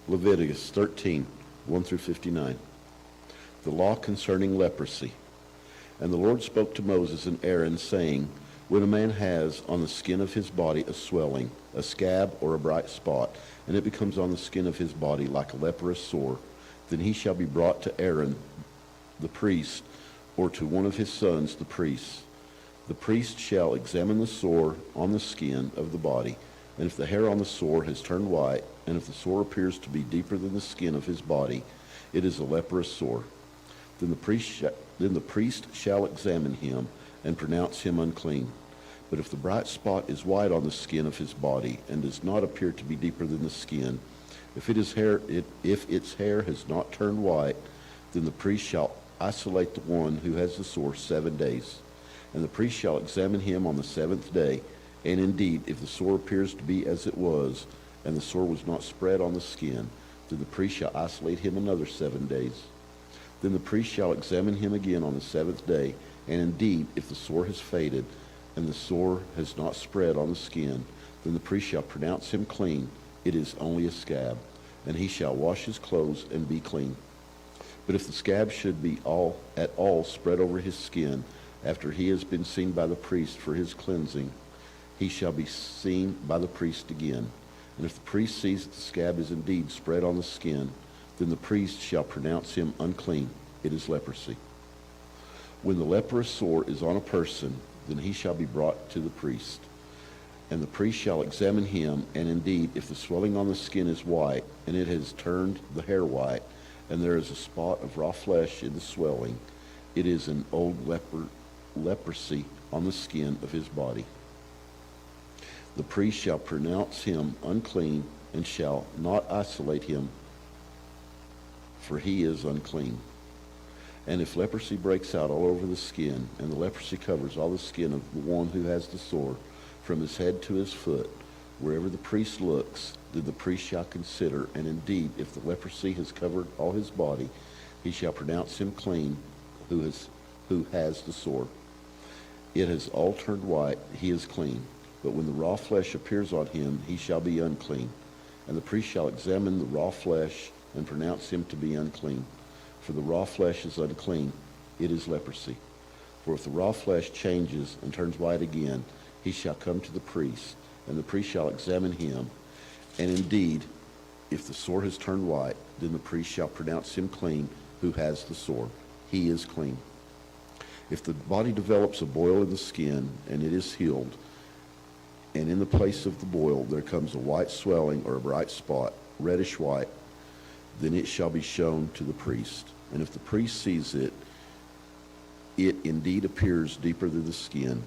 Leviticus 13, 1 through 59. The law concerning leprosy. And the Lord spoke to Moses and Aaron, saying, when a man has on the skin of his body a swelling, a scab, or a bright spot, and it becomes on the skin of his body like a leprous sore, then he shall be brought to Aaron the priest, or to one of his sons the priests. The priest shall examine the sore on the skin of the body, and if the hair on the sore has turned white, and if the sore appears to be deeper than the skin of his body, it is a leprous sore. Then the priest shall examine him and pronounce him unclean. But if the bright spot is white on the skin of his body and does not appear to be deeper than the skin, if its hair has not turned white, then the priest shall isolate the one who has the sore 7 days. And the priest shall examine him on the seventh day, and indeed, if the sore appears to be as it was, and the sore was not spread on the skin, then the priest shall isolate him another 7 days. Then the priest shall examine him again on the seventh day, and indeed, if the sore has faded, and the sore has not spread on the skin, then the priest shall pronounce him clean. It is only a scab, and he shall wash his clothes and be clean. But if the scab should be at all spread over his skin, after he has been seen by the priest for his cleansing, he shall be seen by the priest again. And if the priest sees that the scab is indeed spread on the skin, then the priest shall pronounce him unclean. It is leprosy. When the leprous sore is on a person, then he shall be brought to the priest. And the priest shall examine him, and indeed, if the swelling on the skin is white, and it has turned the hair white, and there is a spot of raw flesh in the swelling, it is an old leprosy on the skin of his body. The priest shall pronounce him unclean, and shall not isolate him, for he is unclean. And if leprosy breaks out all over the skin, and the leprosy covers all the skin of the one who has the sore, from his head to his foot, wherever the priest looks, then the priest shall consider, and indeed, if the leprosy has covered all his body, he shall pronounce him clean who has the sore. It has all turned white, he is clean. But when the raw flesh appears on him, he shall be unclean. And the priest shall examine the raw flesh and pronounce him to be unclean. For the raw flesh is unclean, it is leprosy. For if the raw flesh changes and turns white again, he shall come to the priest, and the priest shall examine him. And indeed, if the sore has turned white, then the priest shall pronounce him clean who has the sore. He is clean. If the body develops a boil in the skin, and it is healed, and in the place of the boil there comes a white swelling or a bright spot, reddish white, then it shall be shown to the priest. And if the priest sees it, it indeed appears deeper than the skin,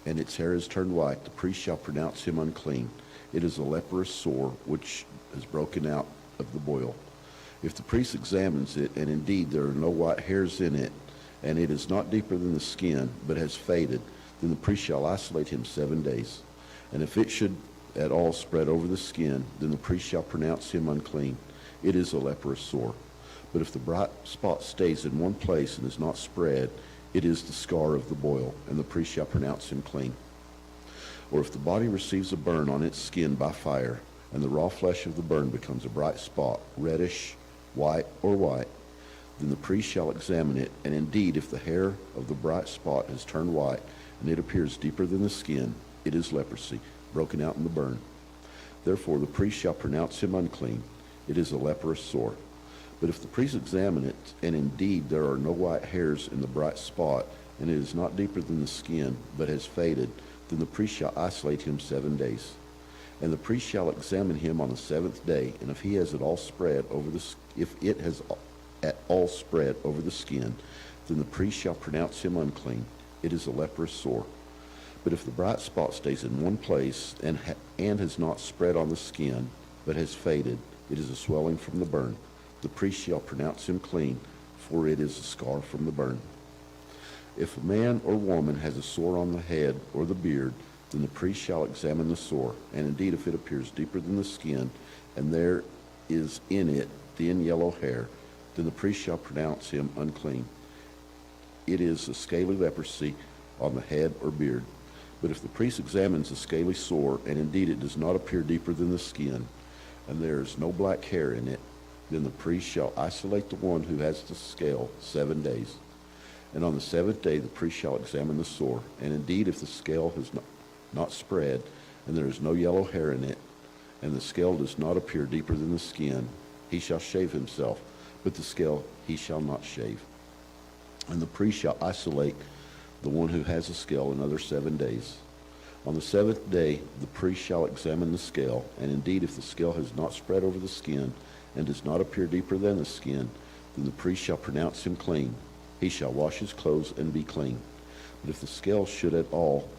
and its hair is turned white, the priest shall pronounce him unclean. It is a leprous sore which has broken out of the boil. If the priest examines it, and indeed there are no white hairs in it, and it is not deeper than the skin, but has faded, then the priest shall isolate him 7 days. And if it should at all spread over the skin, then the priest shall pronounce him unclean. It is a leprous sore. But if the bright spot stays in one place and is not spread, it is the scar of the boil, and the priest shall pronounce him clean. Or if the body receives a burn on its skin by fire, and the raw flesh of the burn becomes a bright spot, reddish, white, or white, then the priest shall examine it, and indeed, if the hair of the bright spot has turned white, and it appears deeper than the skin, it is leprosy, broken out in the burn. Therefore the priest shall pronounce him unclean. It is a leprous sore. But if the priest examine it, and indeed there are no white hairs in the bright spot, and it is not deeper than the skin, but has faded, then the priest shall isolate him 7 days. And the priest shall examine him on the seventh day, and if it has at all spread over the skin, then the priest shall pronounce him unclean. It is a leprous sore. But if the bright spot stays in one place and has not spread on the skin, but has faded, it is a swelling from the burn. The priest shall pronounce him clean, for it is a scar from the burn. If a man or woman has a sore on the head or the beard, then the priest shall examine the sore, and indeed if it appears deeper than the skin, and there is in it thin yellow hair, then the priest shall pronounce him unclean. It is a scaly leprosy on the head or beard. But if the priest examines the scaly sore, and indeed it does not appear deeper than the skin, and there is no black hair in it, then the priest shall isolate the one who has the scale 7 days. And on the seventh day the priest shall examine the sore. And indeed, if the scale has not spread, and there is no yellow hair in it, and the scale does not appear deeper than the skin, he shall shave himself, but the scale he shall not shave. And the priest shall isolate the one who has a scale another 7 days. On the seventh day the priest shall examine the scale, and indeed, if the scale has not spread over the skin, and does not appear deeper than the skin, then the priest shall pronounce him clean. He shall wash his clothes and be clean. But if the scale should at all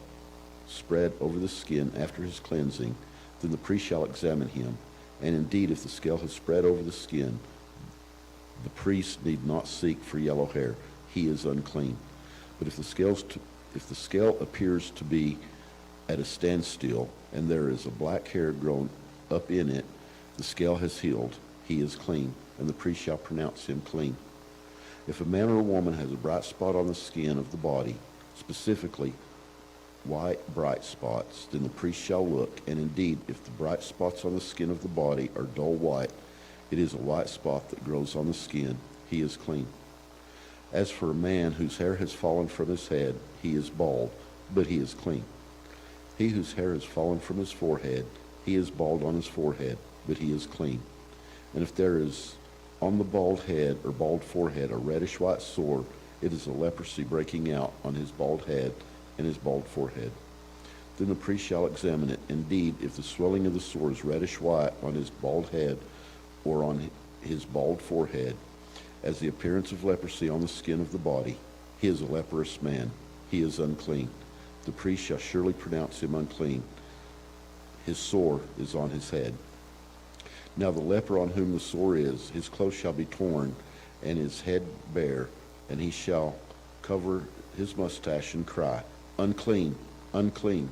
spread over the skin after his cleansing, then the priest shall examine him. And indeed, if the scale has spread over the skin, the priest need not seek for yellow hair. He is unclean. But if the scale appears to be at a standstill, and there is a black hair grown up in it, the scale has healed. He is clean, and the priest shall pronounce him clean. If a man or a woman has a bright spot on the skin of the body, specifically white bright spots, then the priest shall look, and indeed, if the bright spots on the skin of the body are dull white, it is a white spot that grows on the skin. He is clean. As for a man whose hair has fallen from his head, he is bald, but he is clean. He whose hair has fallen from his forehead, he is bald on his forehead, but he is clean. And if there is on the bald head or bald forehead a reddish white sore, it is a leprosy breaking out on his bald head and his bald forehead. Then the priest shall examine it. Indeed, if the swelling of the sore is reddish white on his bald head or on his bald forehead, as the appearance of leprosy on the skin of the body, he is a leprous man. He is unclean. The priest shall surely pronounce him unclean. His sore is on his head. Now the leper on whom the sore is, his clothes shall be torn, and his head bare, and he shall cover his mustache and cry, Unclean, unclean.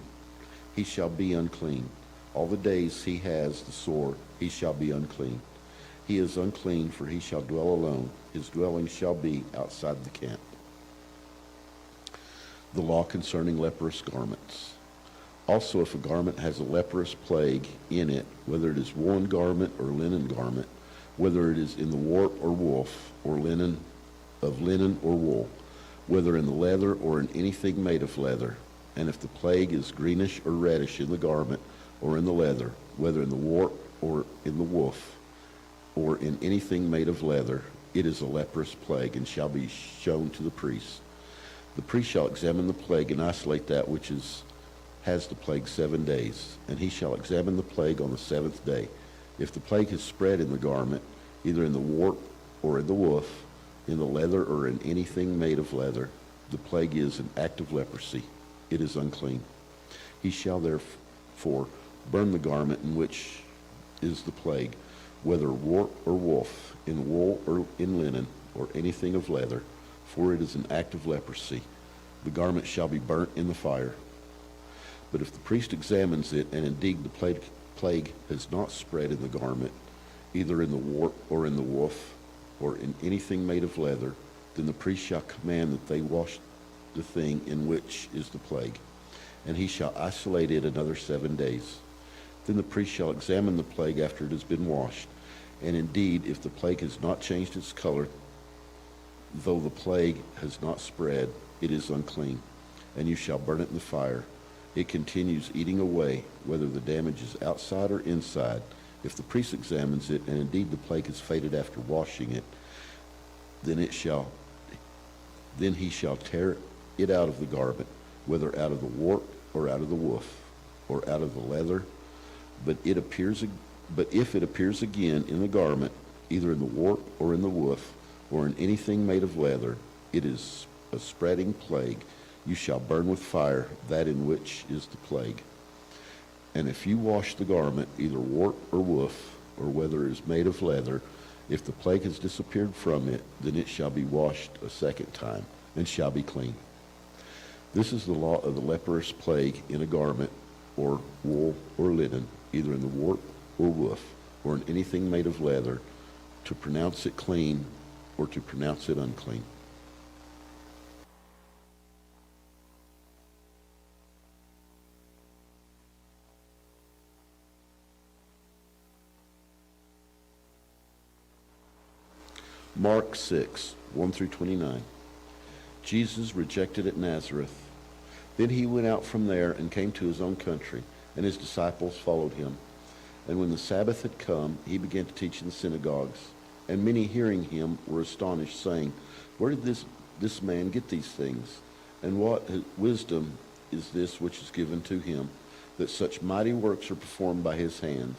He shall be unclean. All the days he has the sore, he shall be unclean. He is unclean, for he shall dwell alone. His dwelling shall be outside the camp. The law concerning leprous garments. Also, if a garment has a leprous plague in it, whether it is woolen garment or linen garment, whether it is in the warp or woof, or linen or wool, whether in the leather or in anything made of leather, and if the plague is greenish or reddish in the garment or in the leather, whether in the warp or in the woof, or in anything made of leather, it is a leprous plague, and shall be shown to the priest. The priest shall examine the plague and isolate that which has the plague 7 days, and he shall examine the plague on the seventh day. If the plague has spread in the garment, either in the warp or in the woof, in the leather or in anything made of leather, the plague is an act of leprosy. It is unclean. He shall therefore burn the garment in which is the plague, whether warp or woof, in wool or in linen, or anything of leather, for it is an act of leprosy. The garment shall be burnt in the fire. But if the priest examines it, and indeed the plague has not spread in the garment, either in the warp or in the woof, or in anything made of leather, then the priest shall command that they wash the thing in which is the plague, and he shall isolate it another 7 days. Then the priest shall examine the plague after it has been washed, and indeed, if the plague has not changed its color, though the plague has not spread, it is unclean, and you shall burn it in the fire. It continues eating away, whether the damage is outside or inside. If the priest examines it, and indeed the plague has faded after washing it, then he shall tear it out of the garment, whether out of the warp or out of the woof, or out of the leather. But if it appears again in the garment, either in the warp or in the woof, or in anything made of leather, it is a spreading plague. You shall burn with fire that in which is the plague. And if you wash the garment, either warp or woof, or whether it is made of leather, if the plague has disappeared from it, then it shall be washed a second time, and shall be clean. This is the law of the leprous plague in a garment, or wool, or linen, either in the warp or woof, or in anything made of leather, to pronounce it clean, or to pronounce it unclean. Mark 6, 1 through 29. Jesus rejected at Nazareth. Then he went out from there and came to his own country, and his disciples followed him. And when the Sabbath had come, he began to teach in the synagogues. And many hearing him were astonished, saying, Where did this man get these things? And what wisdom is this which is given to him, that such mighty works are performed by his hands?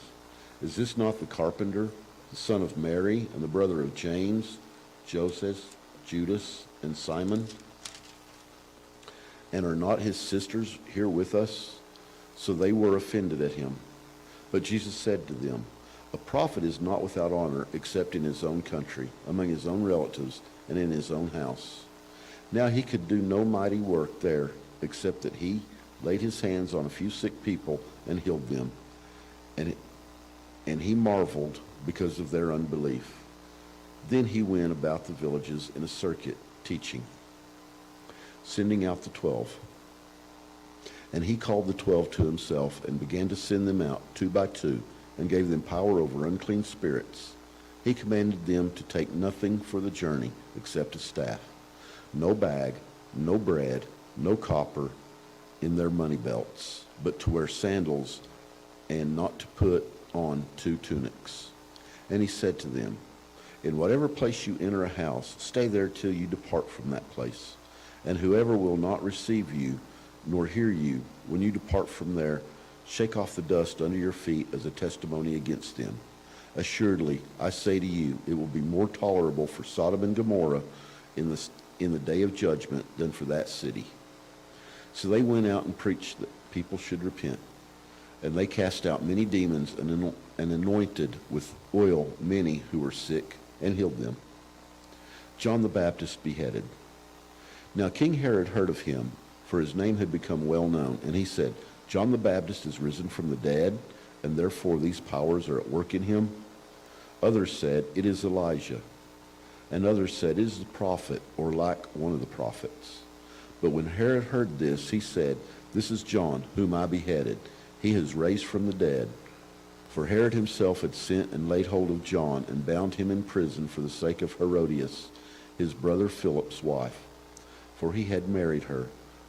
Is this not the carpenter, the son of Mary, and the brother of James, Joseph, Judas, and Simon? And are not his sisters here with us? So they were offended at him. But Jesus said to them, A prophet is not without honor except in his own country, among his own relatives, and in his own house. Now he could do no mighty work there, except that he laid his hands on a few sick people and healed them. And he marveled because of their unbelief. Then he went about the villages in a circuit, teaching, sending out the 12. And he called the 12 to himself and began to send them out 2 by 2 and gave them power over unclean spirits. He commanded them to take nothing for the journey except a staff, no bag, no bread, no copper in their money belts, but to wear sandals and not to put on 2 tunics. And he said to them, In whatever place you enter a house, stay there till you depart from that place. And whoever will not receive you, nor hear you, when you depart from there, shake off the dust under your feet as a testimony against them. Assuredly, I say to you, it will be more tolerable for Sodom and Gomorrah in the day of judgment than for that city. So they went out and preached that people should repent. And they cast out many demons and anointed with oil many who were sick and healed them. John the Baptist beheaded. Now King Herod heard of him, for his name had become well known, and he said, John the Baptist is risen from the dead, and therefore these powers are at work in him. Others said, It is Elijah. And others said, It is the prophet, or like one of the prophets. But when Herod heard this, he said, This is John, whom I beheaded. He has raised from the dead. For Herod himself had sent and laid hold of John and bound him in prison for the sake of Herodias, his brother Philip's wife. For he had married her,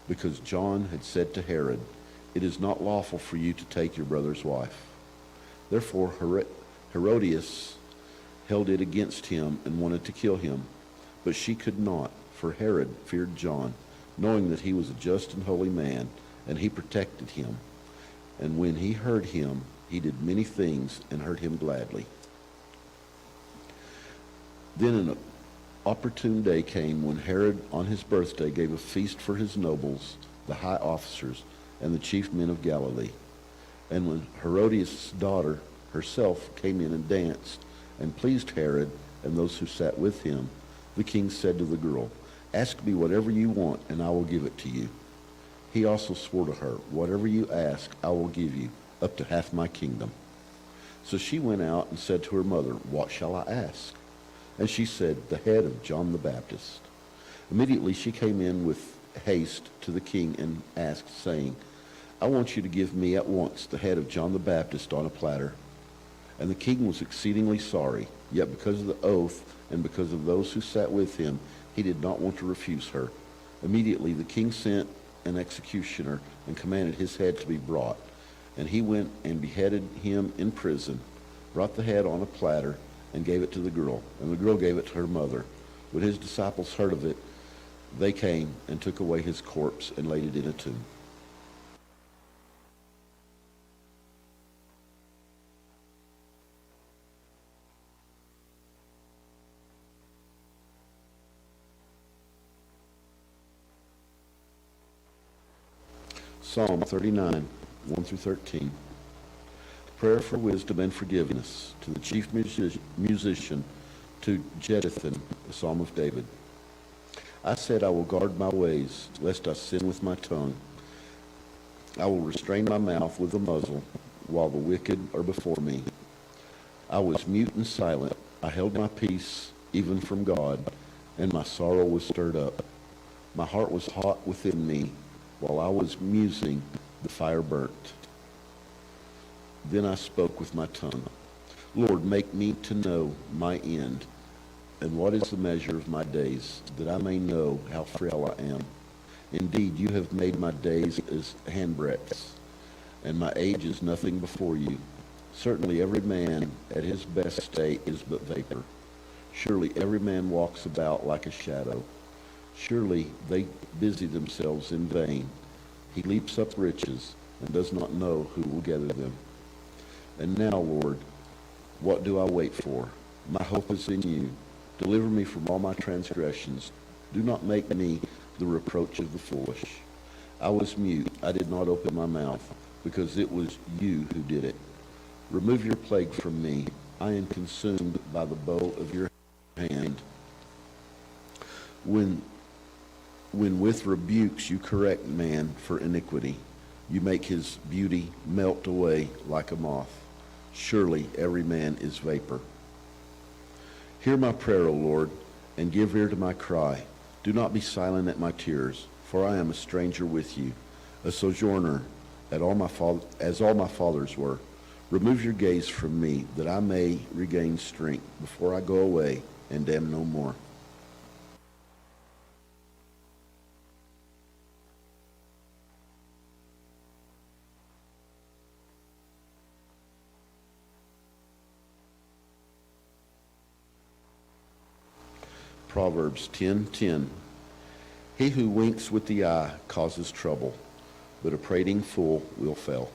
because John had said to Herod, It is not lawful for you to take your brother's wife. Therefore Herodias held it against him and wanted to kill him. But she could not, for Herod feared John, knowing that he was a just and holy man, and he protected him. And when he heard him, he did many things and heard him gladly. Then an opportune day came when Herod on his birthday gave a feast for his nobles, the high officers, and the chief men of Galilee. And when Herodias' daughter herself came in and danced and pleased Herod and those who sat with him, the king said to the girl, Ask me whatever you want, and I will give it to you. He also swore to her, Whatever you ask, I will give you, up to half my kingdom. So she went out and said to her mother, What shall I ask? And she said, The head of John the Baptist. Immediately she came in with haste to the king and asked, saying, I want you to give me at once the head of John the Baptist on a platter. And the king was exceedingly sorry, yet because of the oath and because of those who sat with him, he did not want to refuse her. Immediately the king sent an executioner and commanded his head to be brought. And he went and beheaded him in prison, brought the head on a platter, and gave it to the girl. And the girl gave it to her mother. When his disciples heard of it, they came and took away his corpse and laid it in a tomb. Psalm 39, 1 through 13. Prayer for wisdom and forgiveness to the chief musician, to Jeduthun, the Psalm of David. I said, I will guard my ways, lest I sin with my tongue. I will restrain my mouth with a muzzle, while the wicked are before me. I was mute and silent. I held my peace, even from God, and my sorrow was stirred up. My heart was hot within me. While I was musing, the fire burnt. Then I spoke with my tongue. Lord, make me to know my end, And what is the measure of my days, that I may know how frail I am? Indeed, you have made my days as handbreadths, and my age is nothing before you. Certainly every man at his best state is but vapor. Surely every man walks about like a shadow. Surely they busy themselves in vain. He leaps up riches and does not know who will gather them. And now, Lord, what do I wait for? My hope is in you. Deliver me from all my transgressions. Do not make me the reproach of the foolish. I was mute. I did not open my mouth, because it was you who did it. Remove your plague from me. I am consumed by the bow of your hand. When with rebukes you correct man for iniquity, you make his beauty melt away like a moth. Surely every man is vapor. Hear my prayer, O Lord, and give ear to my cry. Do not be silent at my tears, for I am a stranger with you, a sojourner as all my fathers were. Remove your gaze from me, that I may regain strength before I go away and am no more. Proverbs 10:10. He who winks with the eye causes trouble, but a prating fool will fail.